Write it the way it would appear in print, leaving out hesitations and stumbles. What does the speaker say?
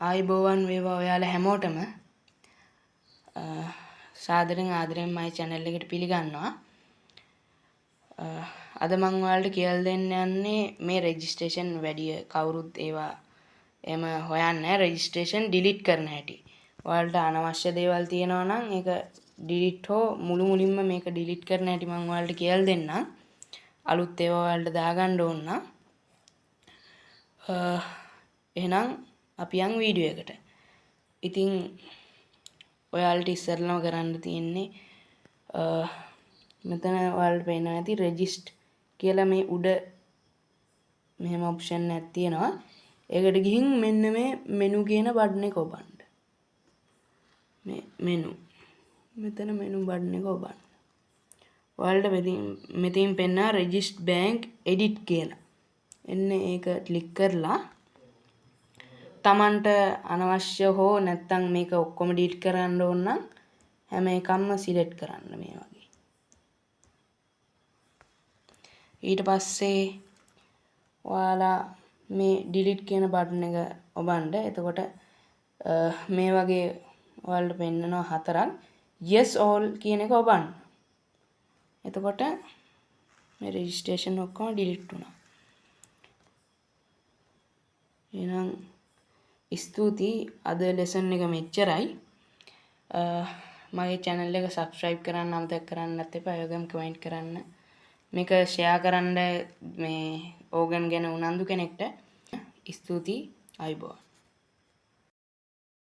ආයුබෝවන් වේවා ඔයාලා හැමෝටම සාදරයෙන් ආදරයෙන් මගේ channel එකට පිළිගන්නවා. අද මම ඔයාලට කියලා දෙන්න යන්නේ මේ registration වැඩි කවුරුත් ඒවා එම හොයන්නේ registration delete කරන හැටි. ඔයාලට අනවශ්‍ය දේවල් තියෙනවා නම් ඒක delete හෝ මුලින්ම මේක delete කරන හැටි මම ඔයාලට කියලා දෙන්නම්. අලුත් ඒවා ඔයාලට දාගන්න ඕන නම් එහෙනම් අපි යන් වීඩියෝ එකට. ඉතින් ඔයාලට ඉස්සරලම කරන්න තියෙන්නේ මෙතන ඔයාලට පේනවා ඇති register කියලා මේ උඩ මෙහෙම ඔප්ෂන් එකක් තියෙනවා. ඒකට ගිහින් මෙන්න මේ menu කියන බටන් එක ඔබන්න. මේ menu මෙතන menu බටන් එක ඔබන්න. ඔයාලට මෙතනින් පෙන්නවා register bank edit කියලා. එන්න ඒක ක්ලික් කරලා තමන්ට අනවශ්‍ය හෝ නැත්නම් මේක ඔක්කොම ඩීලීට් කරන්න ඕන නම් හැම එකක්ම සිලෙක්ට් කරන්න මේ වගේ. ඊට පස්සේ ඔයාලා මේ ඩිලීට් කියන බටන් එක ඔබන්න. එතකොට මේ වගේ ඔයාලට පෙන්නනවා හතරක්. yes all කියන එක ඔබන්න. එතකොට මේ registration ඔක්කොම ඩිලීට් වුණා. එහෙනම් ස්තුතියි. අද ලෙසන් එක මෙච්චරයි. මගේ channel එක subscribe කරන්න අමතක කරන්නත් එපා. ඒ වගේම comment කරන්න. මේක share කරන්න මේ ඕගන් ගැන උනන්දු කෙනෙක්ට. ස්තුතියි. ආයුබෝවන්.